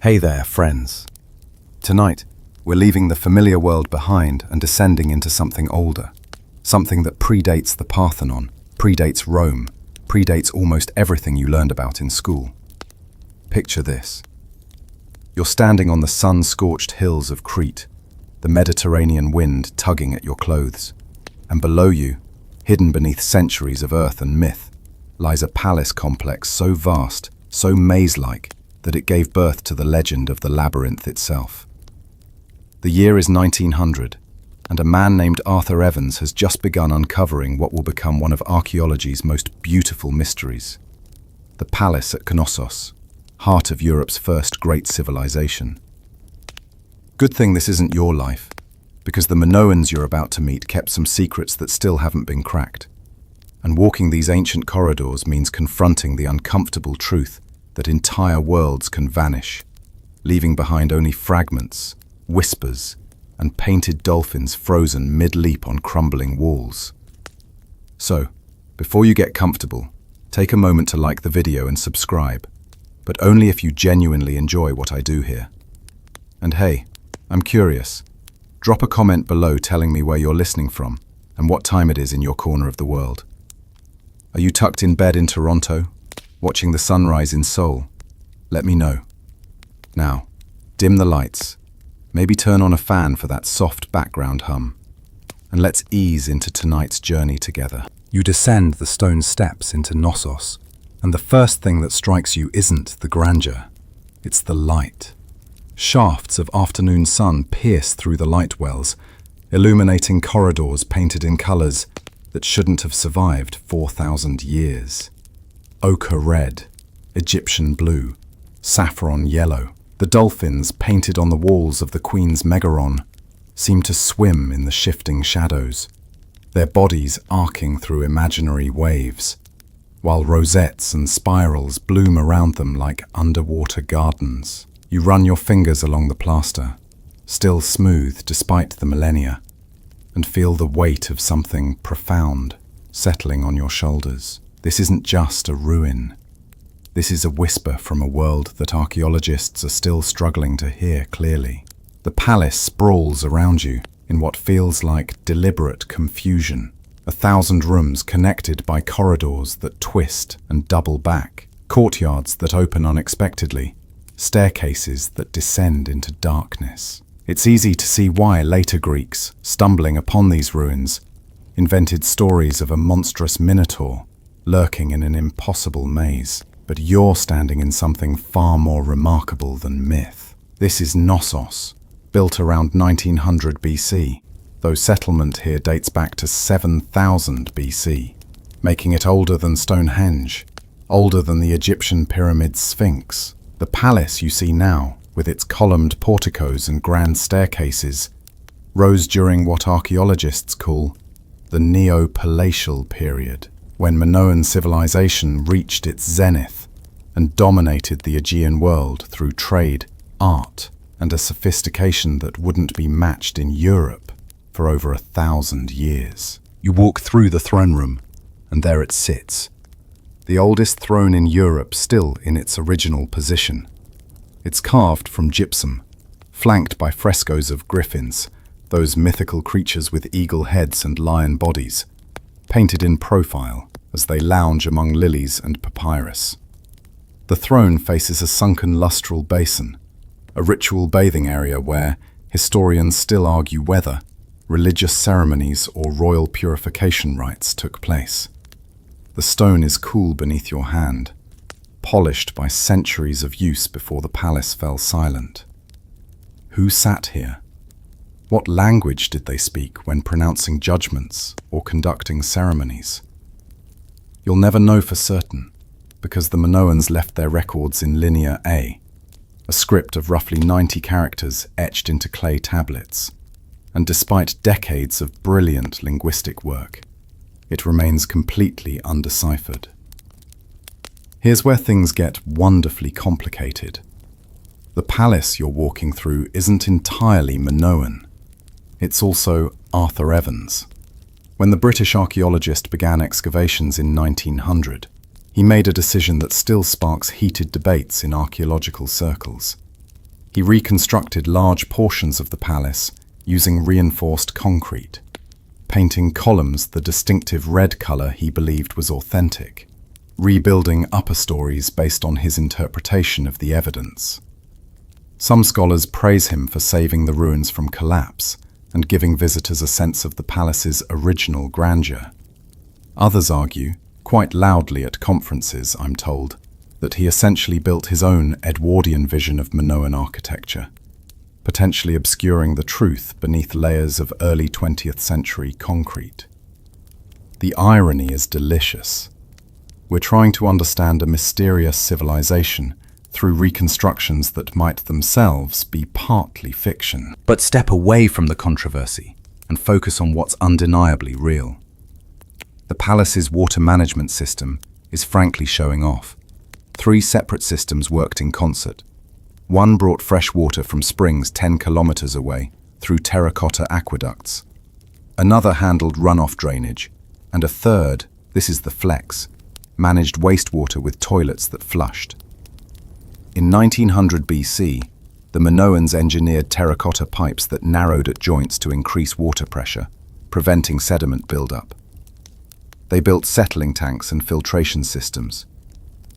Hey there, friends. Tonight, we're leaving the familiar world behind and descending into something older. Something that predates the Parthenon, predates Rome, predates almost everything you learned about in school. Picture this. You're standing on the sun-scorched hills of Crete, the Mediterranean wind tugging at your clothes. And below you, hidden beneath centuries of earth and myth, lies a palace complex so vast, so maze-like, that it gave birth to the legend of the labyrinth itself. The year is 1900, and a man named Arthur Evans has just begun uncovering what will become one of archaeology's most beautiful mysteries. The palace at Knossos, heart of Europe's first great civilization. Good thing this isn't your life, because the Minoans you're about to meet kept some secrets that still haven't been cracked. And walking these ancient corridors means confronting the uncomfortable truth that entire worlds can vanish, leaving behind only fragments, whispers, and painted dolphins frozen mid-leap on crumbling walls. So, before you get comfortable, take a moment to like the video and subscribe, but only if you genuinely enjoy what I do here. And hey, I'm curious. Drop a comment below telling me where you're listening from and what time it is in your corner of the world. Are you tucked in bed in Toronto, watching the sunrise in Seoul? Let me know. Now, dim the lights, maybe turn on a fan for that soft background hum, and let's ease into tonight's journey together. You descend the stone steps into Knossos, and the first thing that strikes you isn't the grandeur, it's the light. Shafts of afternoon sun pierce through the light wells, illuminating corridors painted in colors that shouldn't have survived 4,000 years. Ochre red, Egyptian blue, saffron yellow. The dolphins painted on the walls of the Queen's Megaron seem to swim in the shifting shadows, their bodies arcing through imaginary waves, while rosettes and spirals bloom around them like underwater gardens. You run your fingers along the plaster, still smooth despite the millennia, and feel the weight of something profound settling on your shoulders. This isn't just a ruin. This is a whisper from a world that archaeologists are still struggling to hear clearly. The palace sprawls around you in what feels like deliberate confusion. 1,000 rooms connected by corridors that twist and double back, courtyards that open unexpectedly, staircases that descend into darkness. It's easy to see why later Greeks, stumbling upon these ruins, invented stories of a monstrous minotaur lurking in an impossible maze. But you're standing in something far more remarkable than myth. This is Knossos, built around 1900 BC, though settlement here dates back to 7000 BC, making it older than Stonehenge, older than the Egyptian pyramid Sphinx. The palace you see now, with its columned porticos and grand staircases, rose during what archaeologists call the Neo-Palatial period, when Minoan civilization reached its zenith and dominated the Aegean world through trade, art, and a sophistication that wouldn't be matched in Europe for over 1,000 years. You walk through the throne room, and there it sits, the oldest throne in Europe still in its original position. It's carved from gypsum, flanked by frescoes of griffins, those mythical creatures with eagle heads and lion bodies, painted in profile as they lounge among lilies and papyrus. The throne faces a sunken lustral basin, a ritual bathing area where historians still argue whether religious ceremonies or royal purification rites took place. The stone is cool beneath your hand, polished by centuries of use before the palace fell silent. Who sat here? What language did they speak when pronouncing judgments or conducting ceremonies? You'll never know for certain, because the Minoans left their records in Linear A, a script of roughly 90 characters etched into clay tablets. And despite decades of brilliant linguistic work, it remains completely undeciphered. Here's where things get wonderfully complicated. The palace you're walking through isn't entirely Minoan. It's also Arthur Evans. When the British archaeologist began excavations in 1900, he made a decision that still sparks heated debates in archaeological circles. He reconstructed large portions of the palace using reinforced concrete, painting columns the distinctive red color he believed was authentic, rebuilding upper stories based on his interpretation of the evidence. Some scholars praise him for saving the ruins from collapse and giving visitors a sense of the palace's original grandeur. Others argue, quite loudly at conferences, I'm told, that he essentially built his own Edwardian vision of Minoan architecture, potentially obscuring the truth beneath layers of early 20th century concrete. The irony is delicious. We're trying to understand a mysterious civilization through reconstructions that might themselves be partly fiction. But step away from the controversy and focus on what's undeniably real. The palace's water management system is frankly showing off. 3 separate systems worked in concert. One brought fresh water from springs 10 kilometers away through terracotta aqueducts. Another handled runoff drainage, and a third, this is the flex, managed wastewater with toilets that flushed. In 1900 BC, the Minoans engineered terracotta pipes that narrowed at joints to increase water pressure, preventing sediment buildup. They built settling tanks and filtration systems.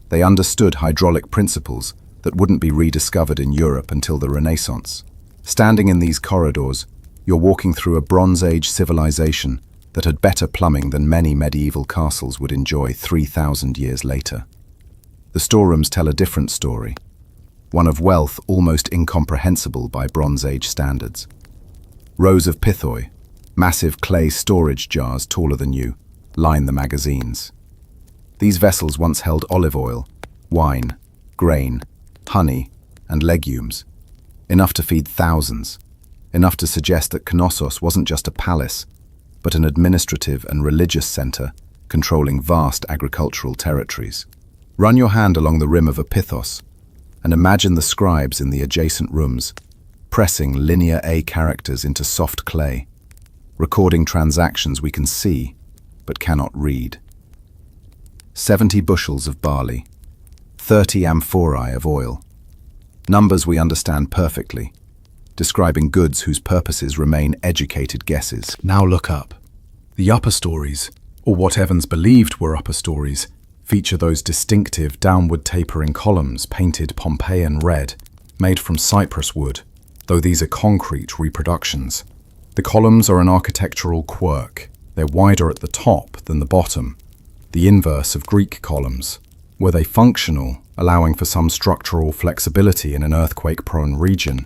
They understood hydraulic principles that wouldn't be rediscovered in Europe until the Renaissance. Standing in these corridors, you're walking through a Bronze Age civilization that had better plumbing than many medieval castles would enjoy 3,000 years later. The storerooms tell a different story, one of wealth almost incomprehensible by Bronze Age standards. Rows of pithoi, massive clay storage jars taller than you, line the magazines. These vessels once held olive oil, wine, grain, honey, and legumes, enough to feed thousands, enough to suggest that Knossos wasn't just a palace, but an administrative and religious center controlling vast agricultural territories. Run your hand along the rim of a pithos and imagine the scribes in the adjacent rooms pressing linear A characters into soft clay, recording transactions we can see but cannot read. 70 bushels of barley, 30 amphorae of oil. Numbers we understand perfectly, describing goods whose purposes remain educated guesses. Now look up. The upper stories, or what Evans believed were upper stories, feature those distinctive downward tapering columns painted Pompeian red, made from cypress wood, though these are concrete reproductions. The columns are an architectural quirk. They're wider at the top than the bottom, the inverse of Greek columns. Were they functional, allowing for some structural flexibility in an earthquake-prone region?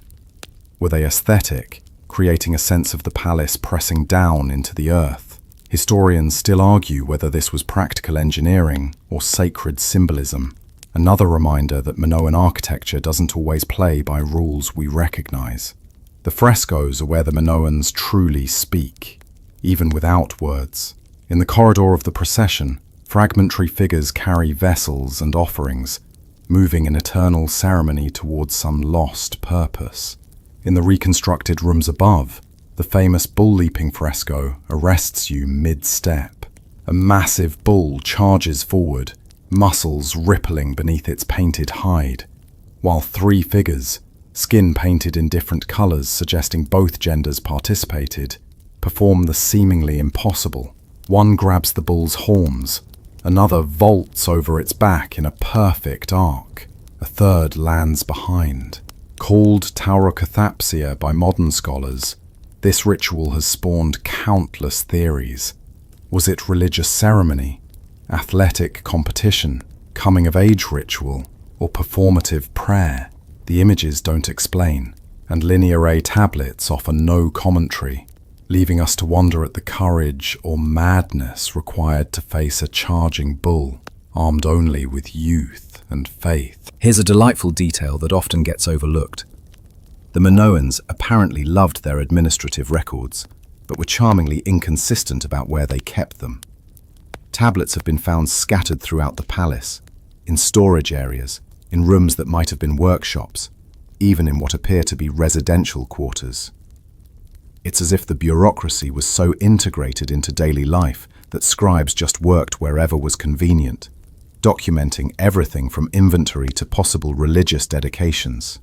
Were they aesthetic, creating a sense of the palace pressing down into the earth? Historians still argue whether this was practical engineering or sacred symbolism. Another reminder that Minoan architecture doesn't always play by rules we recognize. The frescoes are where the Minoans truly speak, even without words. In the corridor of the procession, fragmentary figures carry vessels and offerings, moving in eternal ceremony towards some lost purpose. In the reconstructed rooms above, the famous bull-leaping fresco arrests you mid-step. A massive bull charges forward, muscles rippling beneath its painted hide, while 3 figures, skin painted in different colors suggesting both genders participated, perform the seemingly impossible. One grabs the bull's horns, another vaults over its back in a perfect arc, a third lands behind. Called taurokathapsia by modern scholars, this ritual has spawned countless theories. Was it religious ceremony, athletic competition, coming-of-age ritual, or performative prayer? The images don't explain, and linear A tablets offer no commentary, leaving us to wonder at the courage or madness required to face a charging bull, armed only with youth and faith. Here's a delightful detail that often gets overlooked. The Minoans apparently loved their administrative records, but were charmingly inconsistent about where they kept them. Tablets have been found scattered throughout the palace, in storage areas, in rooms that might have been workshops, even in what appear to be residential quarters. It's as if the bureaucracy was so integrated into daily life that scribes just worked wherever was convenient, documenting everything from inventory to possible religious dedications.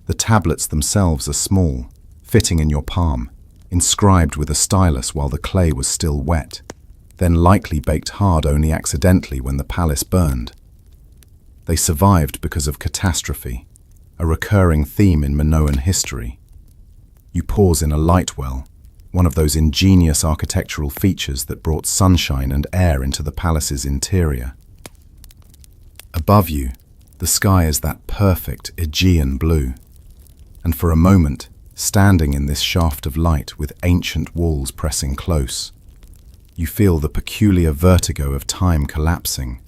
The tablets themselves are small, fitting in your palm, inscribed with a stylus while the clay was still wet, then likely baked hard only accidentally when the palace burned. They survived because of catastrophe, a recurring theme in Minoan history. You pause in a light well, one of those ingenious architectural features that brought sunshine and air into the palace's interior. Above you, the sky is that perfect Aegean blue, and for a moment, standing in this shaft of light with ancient walls pressing close, you feel the peculiar vertigo of time collapsing.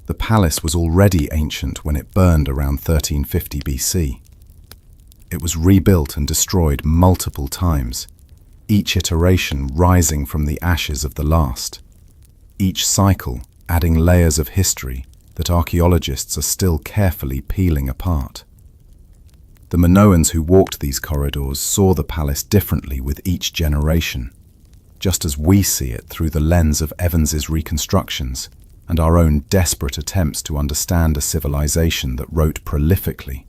The palace was already ancient when it burned around 1350 BC. It was rebuilt and destroyed multiple times, each iteration rising from the ashes of the last, each cycle adding layers of history that archaeologists are still carefully peeling apart. The Minoans who walked these corridors saw the palace differently with each generation, just as we see it through the lens of Evans's reconstructions and our own desperate attempts to understand a civilization that wrote prolifically,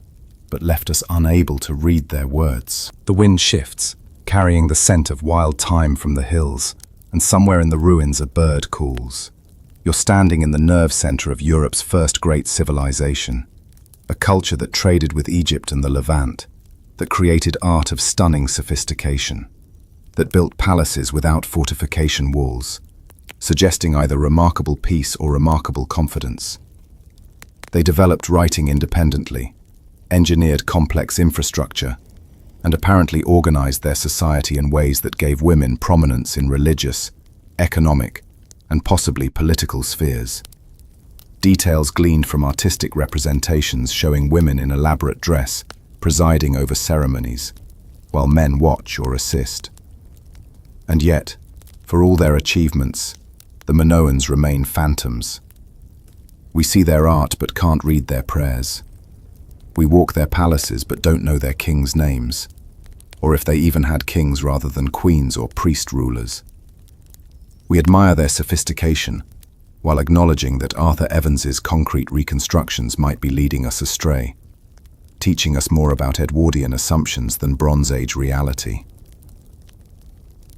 but left us unable to read their words. The wind shifts, carrying the scent of wild thyme from the hills, and somewhere in the ruins a bird calls. You're standing in the nerve center of Europe's first great civilization, a culture that traded with Egypt and the Levant, that created art of stunning sophistication, that built palaces without fortification walls, suggesting either remarkable peace or remarkable confidence. They developed writing independently, engineered complex infrastructure, and apparently organized their society in ways that gave women prominence in religious, economic, and possibly political spheres. Details gleaned from artistic representations showing women in elaborate dress presiding over ceremonies, while men watch or assist. And yet, for all their achievements, the Minoans remain phantoms. We see their art but can't read their prayers. We walk their palaces but don't know their kings' names, or if they even had kings rather than queens or priest rulers. We admire their sophistication, while acknowledging that Arthur Evans's concrete reconstructions might be leading us astray, teaching us more about Edwardian assumptions than Bronze Age reality.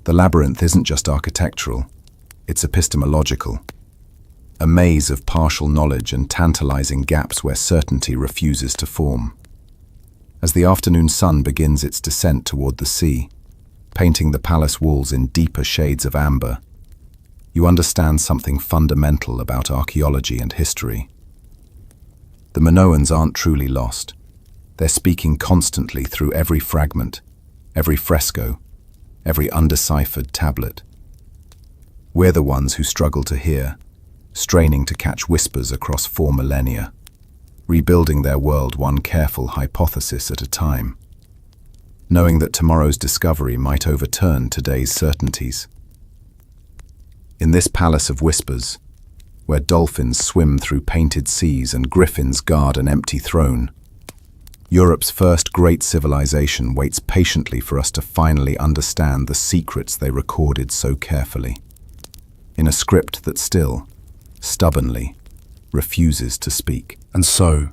The labyrinth isn't just architectural, it's epistemological, a maze of partial knowledge and tantalizing gaps where certainty refuses to form. As the afternoon sun begins its descent toward the sea, painting the palace walls in deeper shades of amber, you understand something fundamental about archaeology and history. The Minoans aren't truly lost. They're speaking constantly through every fragment, every fresco, every undeciphered tablet. We're the ones who struggle to hear, straining to catch whispers across 4 millennia, rebuilding their world one careful hypothesis at a time, knowing that tomorrow's discovery might overturn today's certainties. In this palace of whispers, where dolphins swim through painted seas and griffins guard an empty throne, Europe's first great civilization waits patiently for us to finally understand the secrets they recorded so carefully, in a script that still, stubbornly, refuses to speak. And so,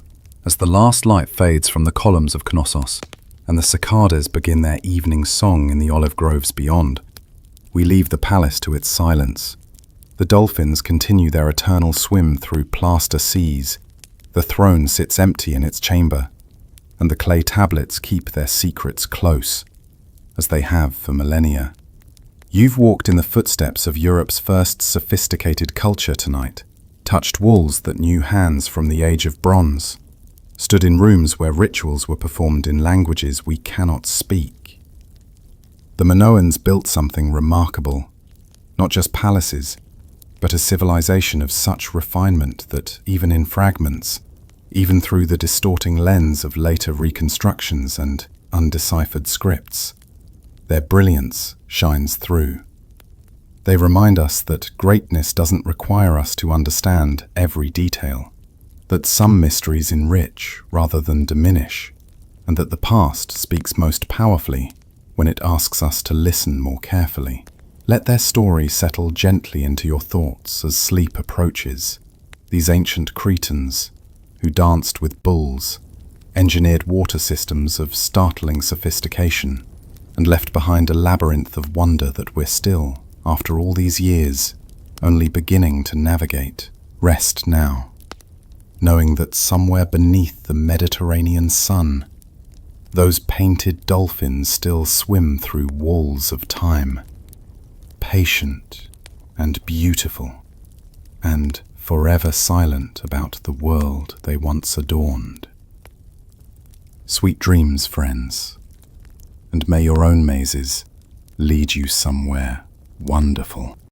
as the last light fades from the columns of Knossos, and the cicadas begin their evening song in the olive groves beyond, we leave the palace to its silence. The dolphins continue their eternal swim through plaster seas, the throne sits empty in its chamber, and the clay tablets keep their secrets close, as they have for millennia. You've walked in the footsteps of Europe's first sophisticated culture tonight, touched walls that knew hands from the age of bronze, stood in rooms where rituals were performed in languages we cannot speak. The Minoans built something remarkable, not just palaces, but a civilization of such refinement that even in fragments, even through the distorting lens of later reconstructions and undeciphered scripts, their brilliance shines through. They remind us that greatness doesn't require us to understand every detail, that some mysteries enrich rather than diminish, and that the past speaks most powerfully when it asks us to listen more carefully. Let their story settle gently into your thoughts as sleep approaches. These ancient Cretans, who danced with bulls, engineered water systems of startling sophistication, and left behind a labyrinth of wonder that we're still, after all these years, only beginning to navigate. Rest now, knowing that somewhere beneath the Mediterranean sun, those painted dolphins still swim through walls of time, patient and beautiful, and forever silent about the world they once adorned. Sweet dreams, friends, and may your own mazes lead you somewhere wonderful.